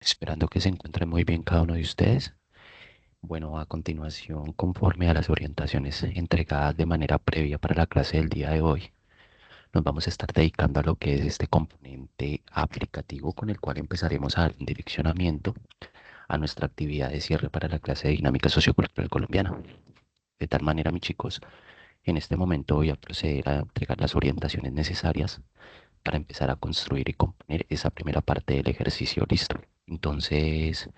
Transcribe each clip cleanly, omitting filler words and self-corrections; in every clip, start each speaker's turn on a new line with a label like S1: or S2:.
S1: Esperando que se encuentren muy bien cada uno de ustedes. Bueno, a continuación, conforme a las orientaciones entregadas de manera previa para la clase del día de hoy, nos vamos a estar dedicando a lo que es este componente aplicativo con el cual empezaremos a dar un direccionamiento a nuestra actividad de cierre para la clase de dinámica sociocultural colombiana. De tal manera, mis chicos, en este momento voy a proceder a entregar las orientaciones necesarias para empezar a construir y componer esa primera parte del ejercicio. Listo. Entonces,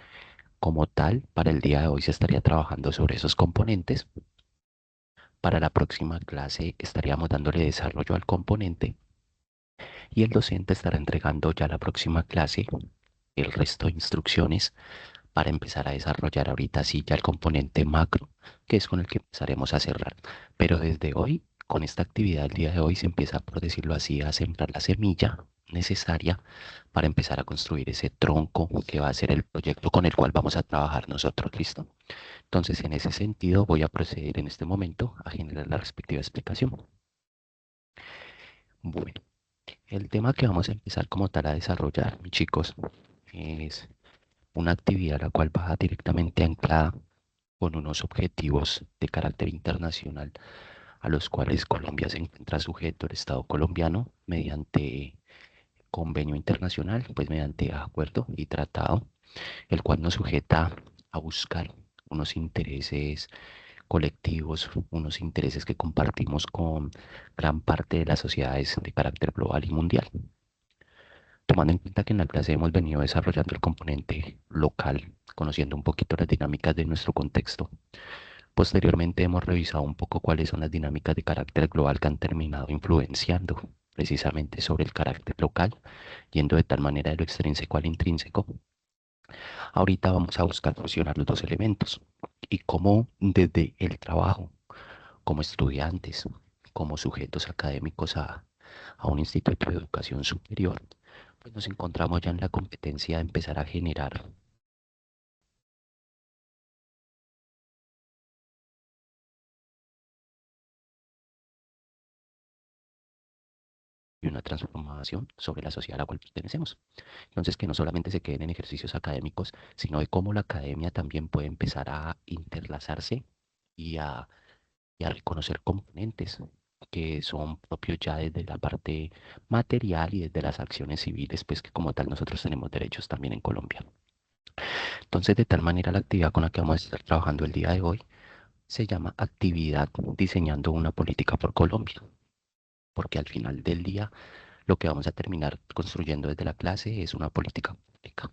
S1: como tal, para el día de hoy se estaría trabajando sobre esos componentes. Para la próxima clase estaríamos dándole desarrollo al componente y el docente estará entregando ya la próxima clase el resto de instrucciones para empezar a desarrollar ahorita sí ya el componente macro, que es con el que empezaremos a cerrar. Pero desde hoy, con esta actividad del día de hoy, se empieza, por decirlo así, a sembrar la semilla necesaria para empezar a construir ese tronco que va a ser el proyecto con el cual vamos a trabajar nosotros. ¿Listo? Entonces, en ese sentido, voy a proceder en este momento a generar la respectiva explicación. Bueno, el tema que vamos a empezar como tal a desarrollar, mis chicos, es una actividad la cual va directamente anclada con unos objetivos de carácter internacional a los cuales Colombia se encuentra sujeto, el Estado colombiano, mediante convenio internacional, pues mediante acuerdo y tratado, el cual nos sujeta a buscar unos intereses colectivos, unos intereses que compartimos con gran parte de las sociedades de carácter global y mundial. Tomando en cuenta que en la clase hemos venido desarrollando el componente local, conociendo un poquito las dinámicas de nuestro contexto. Posteriormente hemos revisado un poco cuáles son las dinámicas de carácter global que han terminado influenciando precisamente sobre el carácter local, yendo de tal manera de lo extrínseco al intrínseco. Ahorita vamos a buscar fusionar los dos elementos y cómo desde el trabajo, como estudiantes, como sujetos académicos a un instituto de educación superior, pues nos encontramos ya en la competencia de empezar a generar una transformación sobre la sociedad a la cual pertenecemos. Entonces, que no solamente se queden en ejercicios académicos, sino de cómo la academia también puede empezar a interlazarse y a reconocer componentes que son propios ya desde la parte material y desde las acciones civiles, pues que como tal nosotros tenemos derechos también en Colombia. Entonces, de tal manera la actividad con la que vamos a estar trabajando el día de hoy se llama actividad diseñando una política por Colombia, porque al final del día lo que vamos a terminar construyendo desde la clase es una política pública.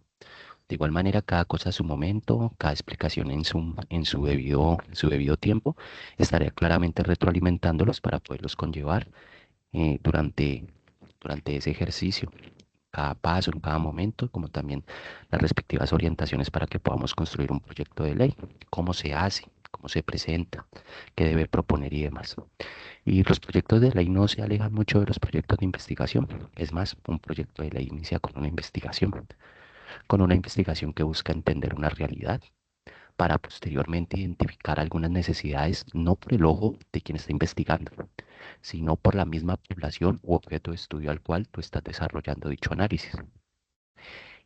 S1: De igual manera, cada cosa a su momento, cada explicación en su debido tiempo, estaré claramente retroalimentándolos para poderlos conllevar durante ese ejercicio, cada paso, en cada momento, como también las respectivas orientaciones para que podamos construir un proyecto de ley, cómo se hace, cómo se presenta, qué debe proponer y demás. Y los proyectos de ley no se alejan mucho de los proyectos de investigación. Es más, un proyecto de ley inicia con una investigación que busca entender una realidad para posteriormente identificar algunas necesidades, no por el ojo de quien está investigando, sino por la misma población u objeto de estudio al cual tú estás desarrollando dicho análisis.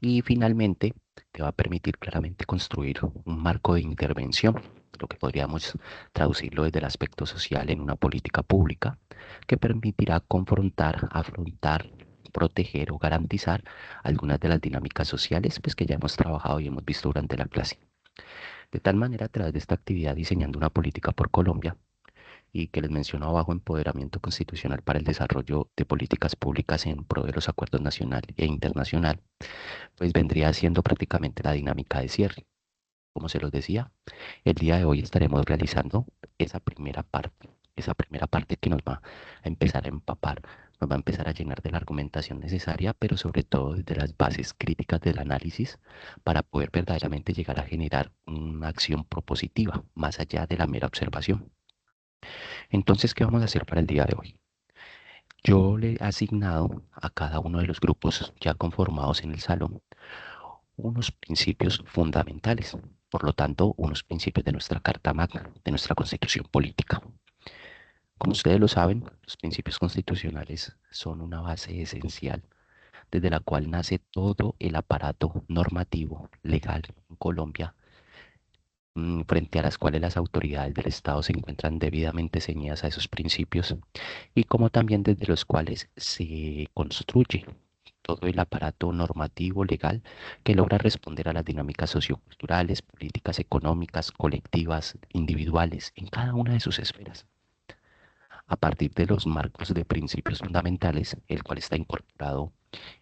S1: Y finalmente, te va a permitir claramente construir un marco de intervención, lo que podríamos traducirlo desde el aspecto social en una política pública, que permitirá confrontar, afrontar, proteger o garantizar algunas de las dinámicas sociales pues, que ya hemos trabajado y hemos visto durante la clase. De tal manera, a través de esta actividad diseñando una política por Colombia, y que les menciono abajo, empoderamiento constitucional para el desarrollo de políticas públicas en pro de los acuerdos nacional e internacional, pues vendría siendo prácticamente la dinámica de cierre. Como se los decía, el día de hoy estaremos realizando esa primera parte que nos va a empezar a empapar, nos va a empezar a llenar de la argumentación necesaria, pero sobre todo desde las bases críticas del análisis para poder verdaderamente llegar a generar una acción propositiva más allá de la mera observación. Entonces, ¿qué vamos a hacer para el día de hoy? Yo le he asignado a cada uno de los grupos ya conformados en el salón unos principios fundamentales, por lo tanto, unos principios de nuestra Carta Magna, de nuestra Constitución Política. Como ustedes lo saben, los principios constitucionales son una base esencial desde la cual nace todo el aparato normativo legal en Colombia, frente a las cuales las autoridades del Estado se encuentran debidamente ceñidas a esos principios y como también desde los cuales se construye todo el aparato normativo legal que logra responder a las dinámicas socioculturales, políticas, económicas, colectivas, individuales, en cada una de sus esferas, a partir de los marcos de principios fundamentales, el cual está incorporado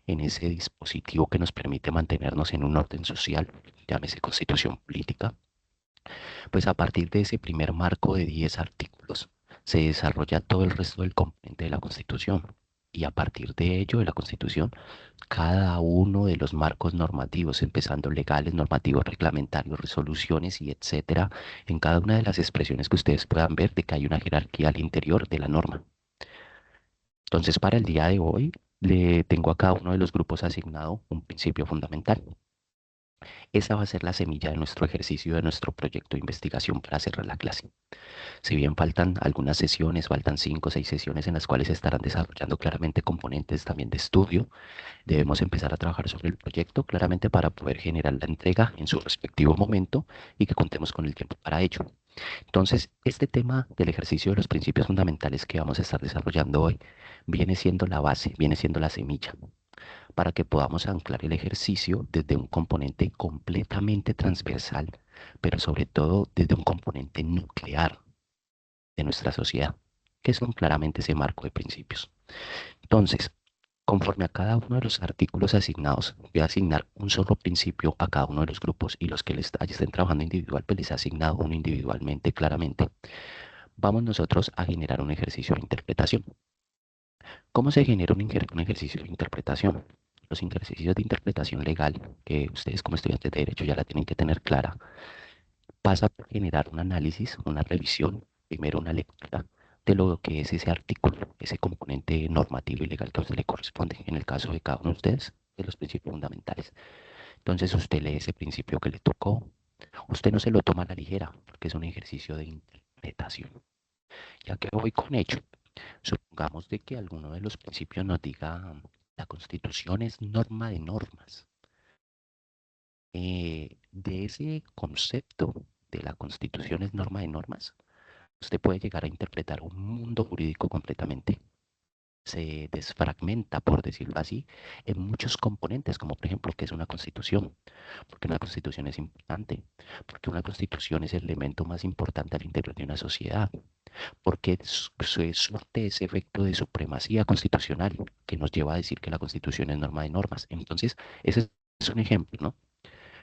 S1: en ese dispositivo que nos permite mantenernos en un orden social, llámese constitución política. Pues a partir de ese primer marco de 10 artículos se desarrolla todo el resto del componente de la Constitución. Y a partir de ello, de la Constitución, cada uno de los marcos normativos, empezando legales, normativos, reglamentarios, resoluciones y etcétera, en cada una de las expresiones que ustedes puedan ver de que hay una jerarquía al interior de la norma. Entonces, para el día de hoy, le tengo a cada uno de los grupos asignado un principio fundamental. Esa va a ser la semilla de nuestro ejercicio, de nuestro proyecto de investigación para cerrar la clase. Si bien faltan algunas sesiones, faltan 5 o 6 sesiones en las cuales se estarán desarrollando claramente componentes también de estudio, debemos empezar a trabajar sobre el proyecto claramente para poder generar la entrega en su respectivo momento y que contemos con el tiempo para ello. Entonces, este tema del ejercicio de los principios fundamentales que vamos a estar desarrollando hoy viene siendo la base, viene siendo la semilla para que podamos anclar el ejercicio desde un componente completamente transversal, pero sobre todo desde un componente nuclear de nuestra sociedad, que son claramente ese marco de principios. Entonces, conforme a cada uno de los artículos asignados, voy a asignar un solo principio a cada uno de los grupos y los que les estén trabajando individual, pues les he asignado uno individualmente, claramente. Vamos nosotros a generar un ejercicio de interpretación. ¿Cómo se genera un ejercicio de interpretación? Los ejercicios de interpretación legal, que ustedes como estudiantes de derecho ya la tienen que tener clara, pasa por generar un análisis, una revisión, primero una lectura de lo que es ese artículo, ese componente normativo y legal que a usted le corresponde, en el caso de cada uno de ustedes, de los principios fundamentales. Entonces usted lee ese principio que le tocó, usted no se lo toma a la ligera, porque es un ejercicio de interpretación. Ya que voy con ello, supongamos de que alguno de los principios nos diga, la Constitución es norma de normas. De ese concepto de la Constitución es norma de normas, usted puede llegar a interpretar un mundo jurídico completamente. Se desfragmenta, por decirlo así, en muchos componentes, como por ejemplo, ¿qué es una constitución? Porque una constitución es importante, porque una constitución es el elemento más importante al interior de una sociedad, porque se surte ese efecto de supremacía constitucional que nos lleva a decir que la constitución es norma de normas. Entonces, ese es un ejemplo, ¿no?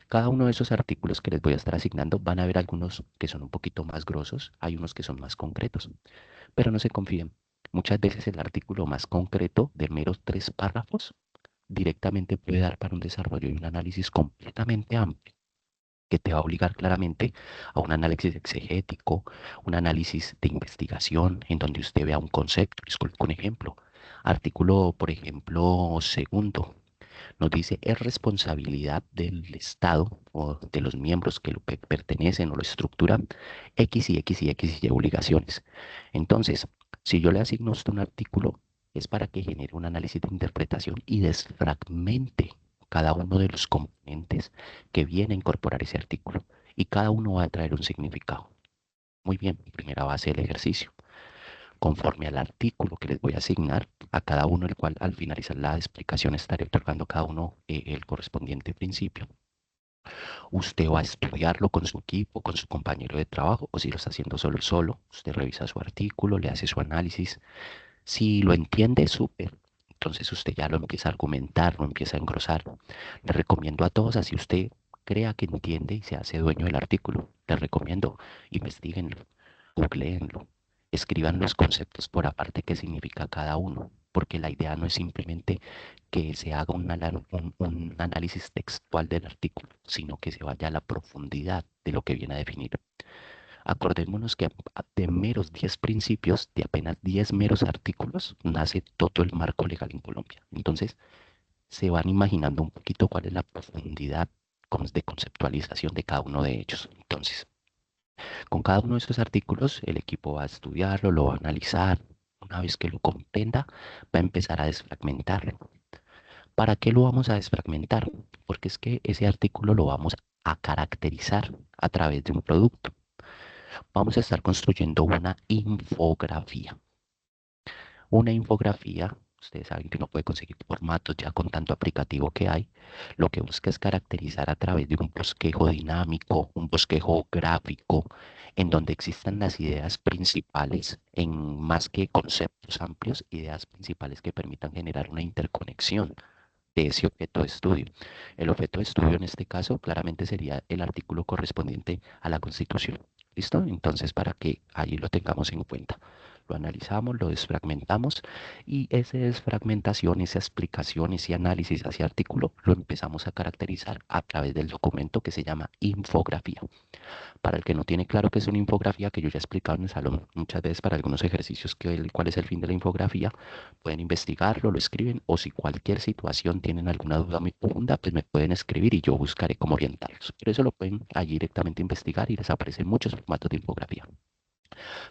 S1: Cada uno de esos artículos que les voy a estar asignando van a haber algunos que son un poquito más grosos, hay unos que son más concretos, pero no se confíen. Muchas veces el artículo más concreto de meros 3 párrafos directamente puede dar para un desarrollo y un análisis completamente amplio que te va a obligar claramente a un análisis exegético, un análisis de investigación en donde usted vea un concepto. Les coloco un ejemplo. Artículo, por ejemplo, segundo, nos dice es responsabilidad del Estado o de los miembros que lo pertenecen o lo estructuran X y X y X y obligaciones. Entonces, si yo le asigno a usted un artículo, es para que genere un análisis de interpretación y desfragmente cada uno de los componentes que viene a incorporar ese artículo. Y cada uno va a traer un significado. Muy bien, primera base del ejercicio conforme al artículo que les voy a asignar a cada uno, el cual al finalizar la explicación estaré otorgando a cada uno el correspondiente principio. Usted va a estudiarlo con su equipo, con su compañero de trabajo, o si lo está haciendo solo, usted revisa su artículo, le hace su análisis. Si lo entiende, súper. Entonces usted ya lo empieza a argumentar, lo empieza a engrosar. Le recomiendo a todos, así usted crea que entiende y se hace dueño del artículo. Les recomiendo, investiguenlo, googleenlo, escriban los conceptos por aparte qué significa cada uno, porque la idea no es simplemente que se haga un análisis textual del artículo, sino que se vaya a la profundidad de lo que viene a definir. Acordémonos que de meros 10 principios, de apenas 10 meros artículos, nace todo el marco legal en Colombia. Entonces, se van imaginando un poquito cuál es la profundidad de conceptualización de cada uno de ellos. Entonces, con cada uno de estos artículos, el equipo va a estudiarlo, lo va a analizar. Una vez que lo comprenda, va a empezar a desfragmentarlo ¿Para qué lo vamos a desfragmentar? Porque es que ese artículo lo vamos a caracterizar a través de un producto. Vamos a estar construyendo una infografía. Una infografía, ustedes saben que no puede conseguir formatos ya con tanto aplicativo que hay. Lo que busca es caracterizar a través de un bosquejo dinámico, un bosquejo gráfico, en donde existan las ideas principales, en más que conceptos amplios, ideas principales que permitan generar una interconexión de ese objeto de estudio. El objeto de estudio en este caso claramente sería el artículo correspondiente a la Constitución. ¿Listo? Entonces, para que allí lo tengamos en cuenta. Lo analizamos, lo desfragmentamos y esa desfragmentación, esa explicación, ese análisis hacia artículo lo empezamos a caracterizar a través del documento que se llama infografía. Para el que no tiene claro qué es una infografía, que yo ya he explicado en el salón muchas veces para algunos ejercicios cuál es el fin de la infografía, pueden investigarlo, lo escriben o si cualquier situación tienen alguna duda muy profunda, pues me pueden escribir y yo buscaré cómo orientarlos. Pero eso lo pueden allí directamente investigar y les aparecen muchos formatos de infografía.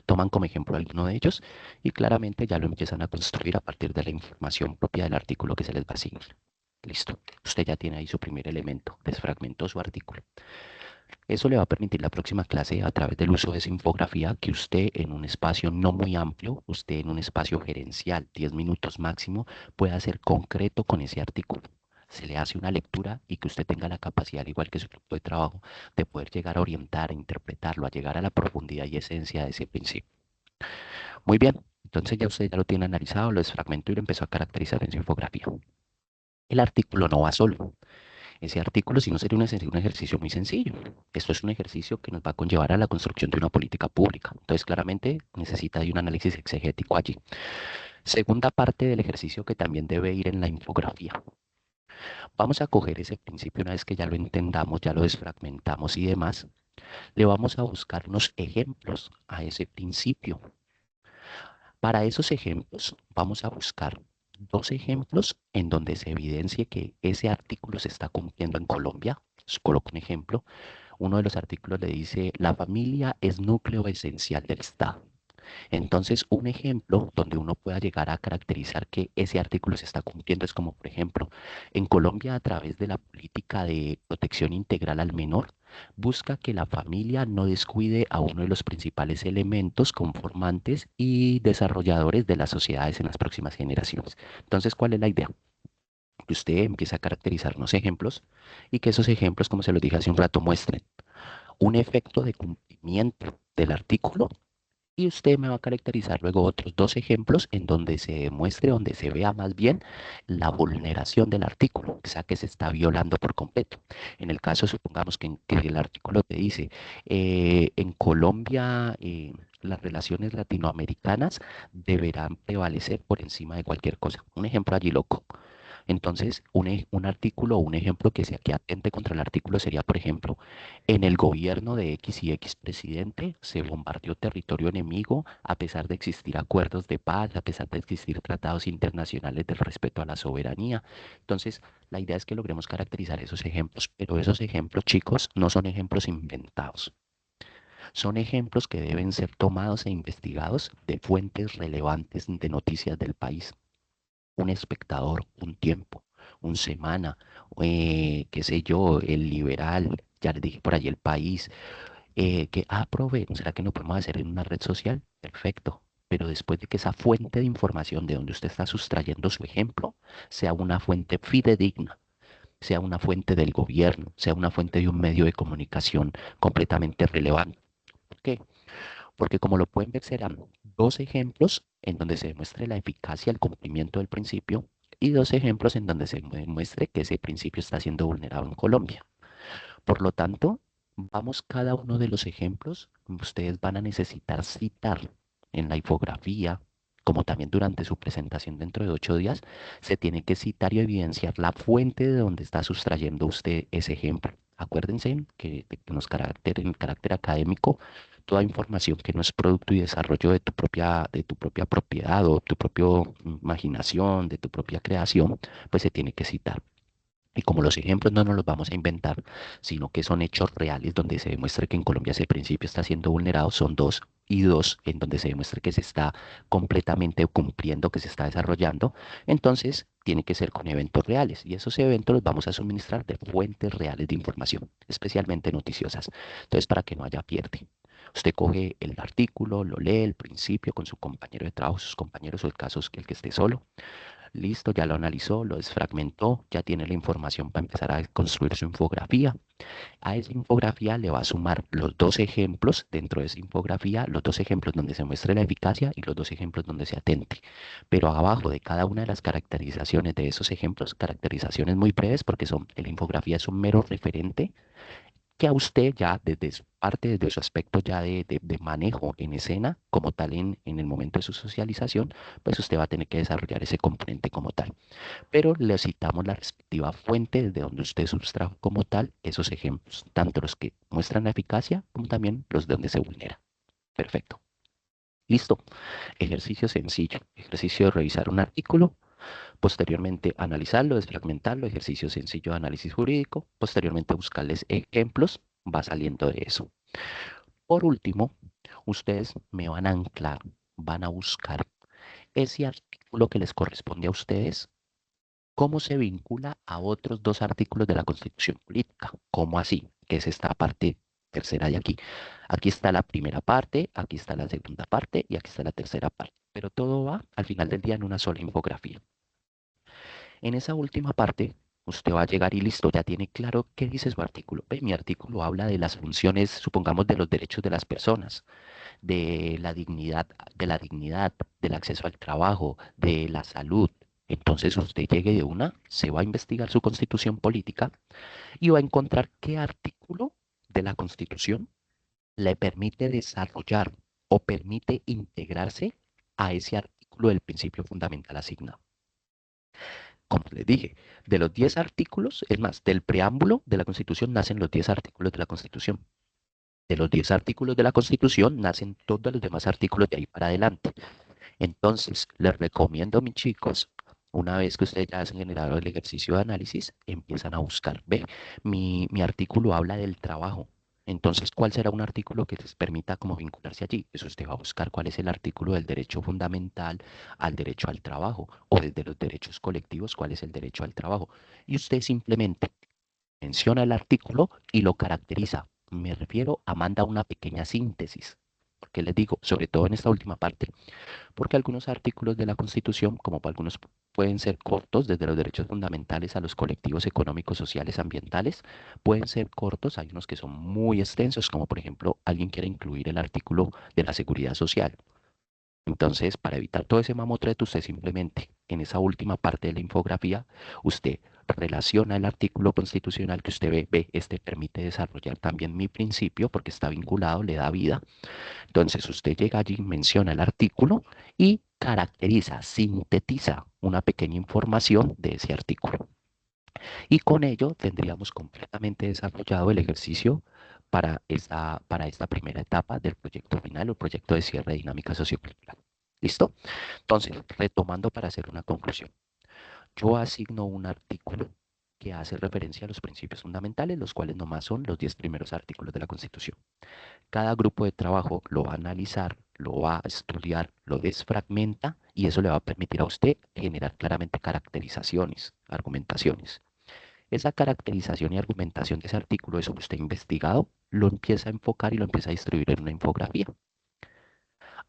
S1: Toman como ejemplo alguno de ellos y claramente ya lo empiezan a construir a partir de la información propia del artículo que se les va a asignar. Listo. Usted ya tiene ahí su primer elemento, desfragmentó su artículo. Eso le va a permitir la próxima clase a través del uso de esa infografía que usted en un espacio no muy amplio, usted en un espacio gerencial, 10 minutos máximo, pueda ser concreto con ese artículo. Se le hace una lectura y que usted tenga la capacidad, al igual que su grupo de trabajo, de poder llegar a orientar, a interpretarlo, a llegar a la profundidad y esencia de ese principio. Muy bien, entonces ya usted ya lo tiene analizado, lo desfragmentó y lo empezó a caracterizar en su infografía. El artículo no va solo. Ese artículo, si no, sería un ejercicio muy sencillo. Esto es un ejercicio que nos va a conllevar a la construcción de una política pública. Entonces, claramente necesita de un análisis exegético allí. Segunda parte del ejercicio que también debe ir en la infografía. Vamos a coger ese principio una vez que ya lo entendamos, ya lo desfragmentamos y demás. Le vamos a buscar unos ejemplos a ese principio. Para esos ejemplos, vamos a buscar dos ejemplos en donde se evidencie que ese artículo se está cumpliendo en Colombia. Les coloco un ejemplo. Uno de los artículos le dice, la familia es núcleo esencial del Estado. Entonces, un ejemplo donde uno pueda llegar a caracterizar que ese artículo se está cumpliendo es como, por ejemplo, en Colombia a través de la política de protección integral al menor, busca que la familia no descuide a uno de los principales elementos conformantes y desarrolladores de las sociedades en las próximas generaciones. Entonces, ¿cuál es la idea? Que usted empiece a caracterizar unos ejemplos y que esos ejemplos, como se los dije hace un rato, muestren un efecto de cumplimiento del artículo y usted me va a caracterizar luego otros dos ejemplos en donde se demuestre, donde se vea más bien la vulneración del artículo, o sea que se está violando por completo. En el caso, supongamos que el artículo te dice, en Colombia las relaciones latinoamericanas deberán prevalecer por encima de cualquier cosa. Un ejemplo allí loco. Entonces, un artículo o un ejemplo que atente contra el artículo sería, por ejemplo, en el gobierno de X y X presidente se bombardeó territorio enemigo a pesar de existir acuerdos de paz, a pesar de existir tratados internacionales del respeto a la soberanía. Entonces, la idea es que logremos caracterizar esos ejemplos, pero esos ejemplos, chicos, no son ejemplos inventados. Son ejemplos que deben ser tomados e investigados de fuentes relevantes de noticias del país. Un espectador, un tiempo, un semana, qué sé yo, el liberal, ya le dije por allí el país, prove, ¿será que no podemos hacer en una red social? Perfecto. Pero después de que esa fuente de información de donde usted está sustrayendo su ejemplo sea una fuente fidedigna, sea una fuente del gobierno, sea una fuente de un medio de comunicación completamente relevante. ¿Por qué? Porque como lo pueden ver, serán dos ejemplos en donde se demuestre la eficacia, el cumplimiento del principio, y dos ejemplos en donde se demuestre que ese principio está siendo vulnerado en Colombia. Por lo tanto, vamos cada uno de los ejemplos, ustedes van a necesitar citar en la infografía, como también durante su presentación dentro de 8 días, se tiene que citar y evidenciar la fuente de donde está sustrayendo usted ese ejemplo. Acuérdense que en carácter académico, toda información que no es producto y desarrollo de tu propia propiedad o tu propia imaginación, de tu propia creación, pues se tiene que citar. Y como los ejemplos no nos los vamos a inventar, sino que son hechos reales donde se demuestra que en Colombia ese principio está siendo vulnerado, son dos y dos en donde se demuestra que se está completamente cumpliendo, que se está desarrollando, entonces tiene que ser con eventos reales y esos eventos los vamos a suministrar de fuentes reales de información, especialmente noticiosas. Entonces, para que no haya pierde. Usted coge el artículo, lo lee el principio con su compañero de trabajo, sus compañeros o el caso es que el que esté solo. Listo, ya lo analizó, lo desfragmentó, ya tiene la información para empezar a construir su infografía. A esa infografía le va a sumar los dos ejemplos dentro de esa infografía, los dos ejemplos donde se muestre la eficacia y los dos ejemplos donde se atente. Pero abajo de cada una de las caracterizaciones de esos ejemplos, caracterizaciones muy breves porque son, la infografía es un mero referente que a usted ya desde su parte, desde su aspecto ya de manejo en escena, como tal en el momento de su socialización, pues usted va a tener que desarrollar ese componente como tal. Pero le citamos la respectiva fuente desde donde usted sustrajo como tal esos ejemplos, tanto los que muestran la eficacia como también los de donde se vulnera. Perfecto. Listo. Ejercicio sencillo. Ejercicio de revisar un artículo. Posteriormente analizarlo, desfragmentarlo. Ejercicio sencillo de análisis jurídico. Posteriormente buscarles ejemplos. Va saliendo de eso. Por último, ustedes me van a anclar, van a buscar ese artículo que les corresponde a ustedes. ¿Cómo se vincula a otros dos artículos de la Constitución Política? ¿Cómo así? Que es esta parte tercera de aquí. Aquí está la primera parte, aquí está la segunda parte y aquí está la tercera parte. Pero todo va al final del día en una sola infografía. En esa última parte, usted va a llegar y listo, ya tiene claro qué dice su artículo. Ve, mi artículo habla de las funciones, supongamos, de los derechos de las personas, de la dignidad, del acceso al trabajo, de la salud. Entonces usted llegue de una, se va a investigar su constitución política y va a encontrar qué artículo de la constitución le permite desarrollar o permite integrarse a ese artículo del principio fundamental asignado. Como les dije, de los 10 artículos, es más, del preámbulo de la constitución nacen los 10 artículos de la constitución. De los 10 artículos de la constitución nacen todos los demás artículos de ahí para adelante. Entonces, les recomiendo, mis chicos, una vez que ustedes ya han generado el ejercicio de análisis, empiezan a buscar. Ve, mi artículo habla del trabajo. Entonces, ¿cuál será un artículo que les permita como vincularse allí? Eso usted va a buscar cuál es el artículo del derecho fundamental al derecho al trabajo o desde los derechos colectivos, cuál es el derecho al trabajo. Y usted simplemente menciona el artículo y lo caracteriza. Me refiero a manda una pequeña síntesis. Porque les digo, sobre todo en esta última parte, porque algunos artículos de la Constitución, como para algunos pueden ser cortos, desde los derechos fundamentales a los colectivos económicos, sociales, ambientales, pueden ser cortos, hay unos que son muy extensos, como por ejemplo alguien quiere incluir el artículo de la seguridad social. Entonces, para evitar todo ese mamotreto, usted simplemente en esa última parte de la infografía, usted relaciona el artículo constitucional que usted ve, este permite desarrollar también mi principio porque está vinculado, le da vida. Entonces usted llega allí, menciona el artículo y caracteriza, sintetiza una pequeña información de ese artículo. Y con ello tendríamos completamente desarrollado el ejercicio para esta primera etapa del proyecto final o proyecto de cierre de dinámica sociocultural. ¿Listo? Entonces, retomando para hacer una conclusión. Yo asigno un artículo que hace referencia a los principios fundamentales, los cuales nomás son los 10 primeros artículos de la Constitución. Cada grupo de trabajo lo va a analizar, lo va a estudiar, lo desfragmenta y eso le va a permitir a usted generar claramente caracterizaciones, argumentaciones. Esa caracterización y argumentación de ese artículo, eso que usted ha investigado, lo empieza a enfocar y lo empieza a distribuir en una infografía.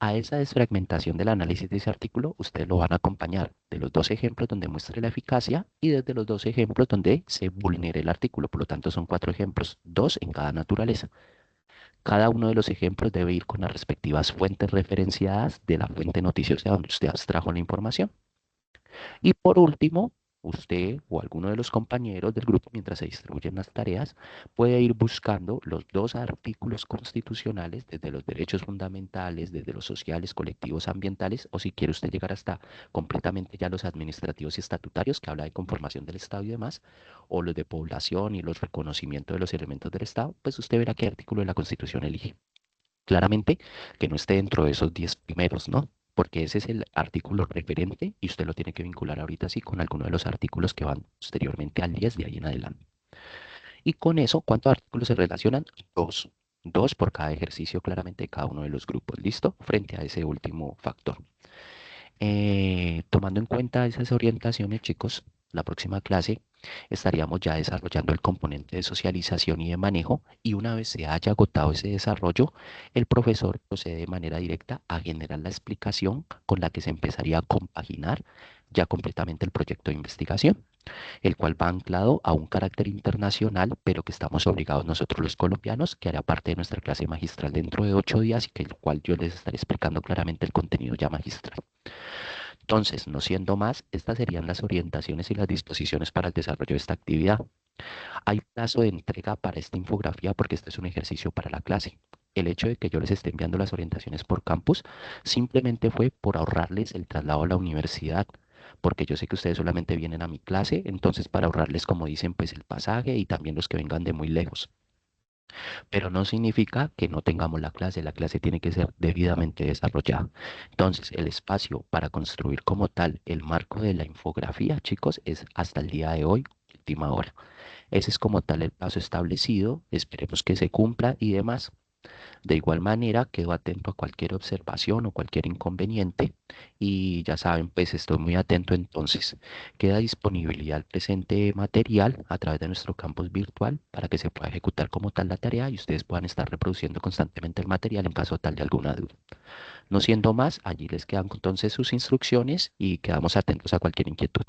S1: A esa desfragmentación del análisis de ese artículo, ustedes lo van a acompañar de los dos ejemplos donde muestre la eficacia y desde los dos ejemplos donde se vulnere el artículo. Por lo tanto, son 4 ejemplos, 2 en cada naturaleza. Cada uno de los ejemplos debe ir con las respectivas fuentes referenciadas de la fuente noticiosa donde usted abstrajo la información. Y por último, usted o alguno de los compañeros del grupo, mientras se distribuyen las tareas, puede ir buscando los dos artículos constitucionales, desde los derechos fundamentales, desde los sociales, colectivos, ambientales, o si quiere usted llegar hasta completamente ya los administrativos y estatutarios, que habla de conformación del Estado y demás, o los de población y los reconocimientos de los elementos del Estado, pues usted verá qué artículo de la Constitución elige. Claramente que no esté dentro de esos 10 primeros, ¿no? Porque ese es el artículo referente y usted lo tiene que vincular ahorita sí con alguno de los artículos que van posteriormente al 10 de ahí en adelante. Y con eso, ¿cuántos artículos se relacionan? Dos. Dos por cada ejercicio claramente de cada uno de los grupos. ¿Listo? Frente a ese último factor. Tomando en cuenta esas orientaciones, chicos, la próxima clase estaríamos ya desarrollando el componente de socialización y de manejo y una vez se haya agotado ese desarrollo, el profesor procede de manera directa a generar la explicación con la que se empezaría a compaginar ya completamente el proyecto de investigación, el cual va anclado a un carácter internacional, pero que estamos obligados nosotros los colombianos, que hará parte de nuestra clase magistral dentro de 8 días y que el cual yo les estaré explicando claramente el contenido ya magistral. Entonces, no siendo más, estas serían las orientaciones y las disposiciones para el desarrollo de esta actividad. Hay plazo de entrega para esta infografía porque este es un ejercicio para la clase. El hecho de que yo les esté enviando las orientaciones por campus simplemente fue por ahorrarles el traslado a la universidad, porque yo sé que ustedes solamente vienen a mi clase, entonces para ahorrarles, como dicen, pues el pasaje y también los que vengan de muy lejos. Pero no significa que no tengamos la clase tiene que ser debidamente desarrollada. Entonces, el espacio para construir como tal el marco de la infografía, chicos, es hasta el día de hoy, última hora. Ese es como tal el plazo establecido, esperemos que se cumpla y demás. De igual manera, quedo atento a cualquier observación o cualquier inconveniente y ya saben, pues estoy muy atento entonces. Queda disponibilidad el presente material a través de nuestro campus virtual para que se pueda ejecutar como tal la tarea y ustedes puedan estar reproduciendo constantemente el material en caso tal de alguna duda. No siendo más, allí les quedan entonces sus instrucciones y quedamos atentos a cualquier inquietud.